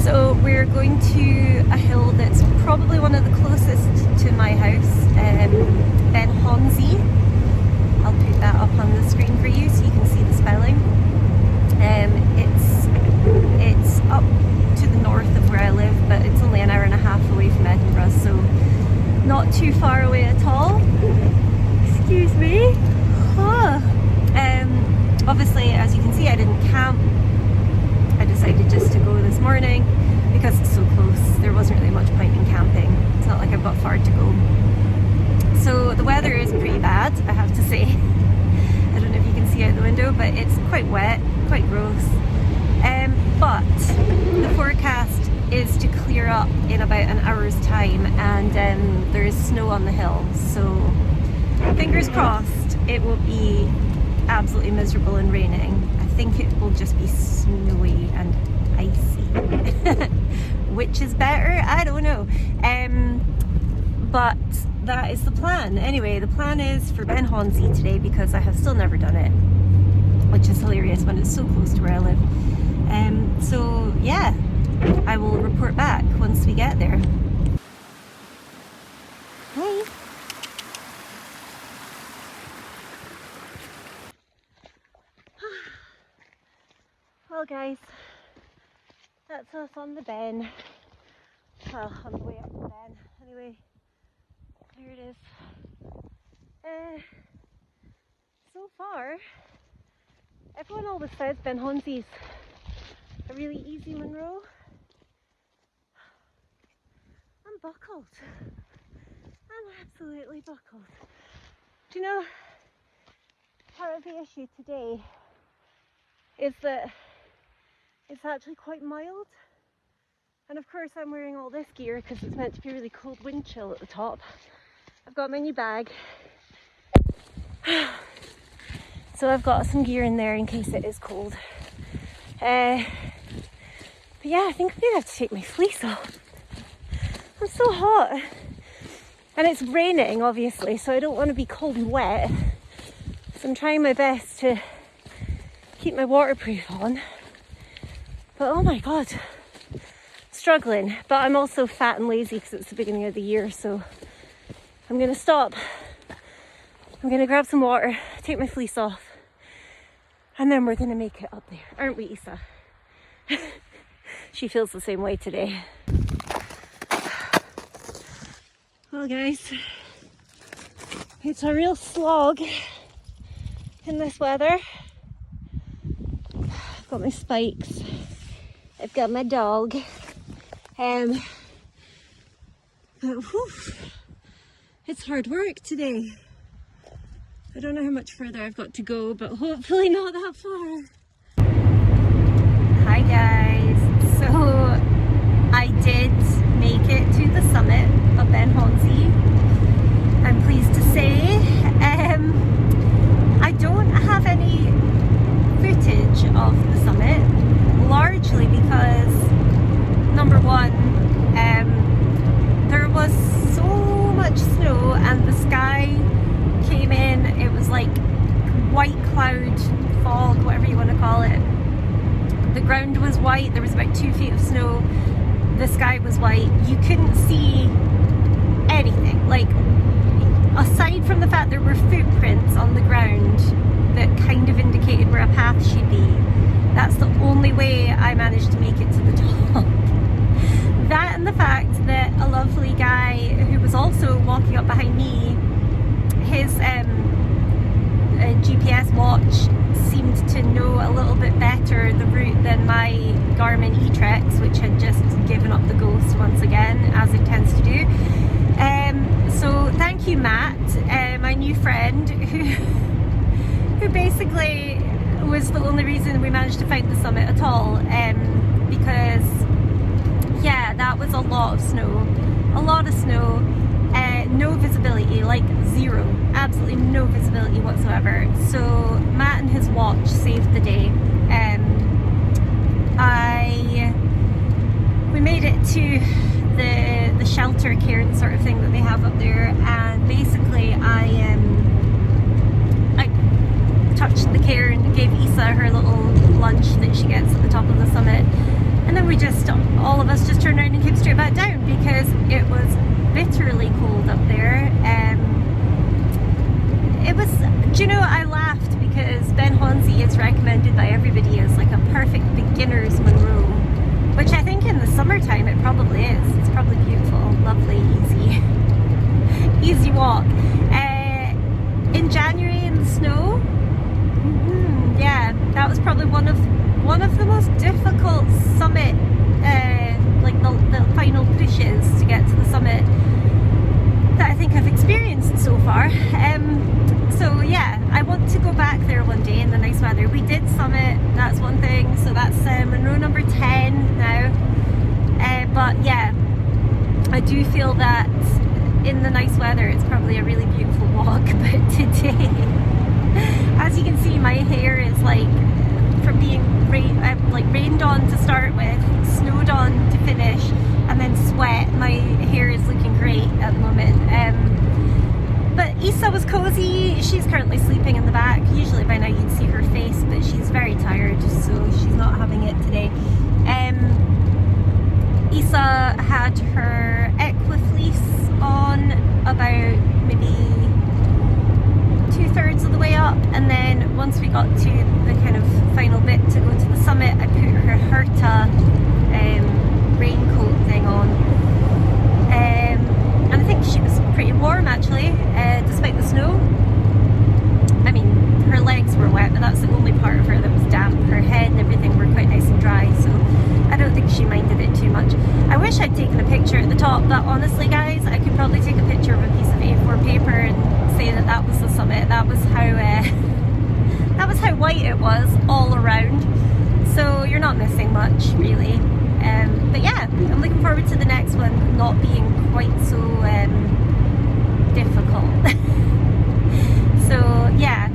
So we're going to a hill that's probably one of the closest to my house, Ben Chonzie. I'll put that up on the screen for you so you can see the spelling. It's up to the north of where I live, but it's only an hour and a half away from Edinburgh, so not too far away at all. Excuse me. Obviously, as you can see, I didn't camp. I decided just to go this morning because it's so close. There wasn't really much point in camping. It's not like I've got far to go. So the weather is pretty bad, I have to say. I don't know if you can see out the window, but it's quite wet, quite gross. But the forecast is to clear up in about an hour's time, and there is snow on the hill. So fingers crossed it will be absolutely miserable and raining. I think it will just be snowy and icy. Which is better? I don't know. But that is the plan. Anyway, the plan is for Ben Chonzie today because I have still never done it, which is hilarious when it's so close to where I live. So yeah, I will report back once we get there. Hey. Well guys, that's us on the Ben. Well, on the way up the Ben. Anyway, there it is. So far, everyone always says Ben Chonzie's a really easy Monroe. I'm buckled. I'm absolutely buckled. Do you know, part of the issue today is that it's actually quite mild. And of course I'm wearing all this gear because it's meant to be really cold wind chill at the top. I've got my new bag. So I've got some gear in there in case it is cold. But yeah, I think I'm gonna have to take my fleece off. I'm so hot. And it's raining obviously, so I don't want to be cold and wet. So I'm trying my best to keep my waterproof on. But oh my god, struggling. But I'm also fat and lazy because it's the beginning of the year, so I'm gonna stop. I'm gonna grab some water, take my fleece off, and then we're gonna make it up there, aren't we, Issa? She feels the same way today. Well guys, it's a real slog in this weather. I've got my spikes, I've got my dog, but whew, it's hard work today. I don't know how much further I've got to go, but hopefully not that far. Hi guys, so I did make it to the summit of Ben Chonzie. I'm pleased to say. I don't have any footage of the summit, largely because number one, there was so much snow and the sky came in, it was like white cloud, fog, whatever you want to call it. The ground was white, there was about 2 feet of snow, the sky was white, you couldn't see anything. Like, aside from the fact there were footprints on the ground that kind of indicated where a path should be, that's the only way I managed to make it to the top. That and the fact that a lovely guy who was also walking up behind me, his GPS watch seemed to know a little bit better the route than my Garmin eTrex, which had just given up the ghost once again, as it tends to do. So thank you, Matt, my new friend, who basically was the only reason we managed to find the summit at all, because yeah, that was a lot of snow, no visibility, like zero, absolutely no visibility whatsoever. So Matt and his watch saved the day. We made it to the shelter cairn sort of thing that they have up there, and basically I touched the cairn, gave Issa her little lunch that she gets at the top of the summit, and then then we just, all of us just turned around and came straight back down because it was bitterly cold up there. It was, do you know, I laughed because Ben Chonzie is recommended by everybody as like a perfect beginner's Monroe, which I think in the summertime it probably is. It's probably beautiful, lovely, easy walk. In January in the snow, yeah, that was probably one of the most difficult summit, like the final pushes to get to the summit that I think I've experienced so far. So yeah, I want to go back there one day in the nice weather. We did summit, that's one thing, so that's Monroe number 10 now. But yeah, I do feel that in the nice weather it's probably a really beautiful walk, but today, as you can see, my hair is like, from being rained on to start with, snowed on to finish, and then sweat, my hair is looking great at the moment. But Issa was cozy. She's currently sleeping in the back. Usually by now you'd see her face, but she's very tired, so she's not having it today. Issa had her Equifleece on about maybe 2/3 of the way up, and then once we got to the kind of final bit to go to the summit, I put her Herta raincoat thing on, and I think she was pretty warm actually, despite the snow. I mean, her legs were wet, but that's the only part of her that was damp. Her head and everything were quite nice and dry, so I don't think she minded it too much. I wish I'd taken a picture at the top, but honestly guys, I could probably take a picture of a piece of A4 paper and say that that was the summit. That was how white it was all around, so you're not missing much really. But yeah, I'm looking forward to the next one not being quite so difficult. So yeah,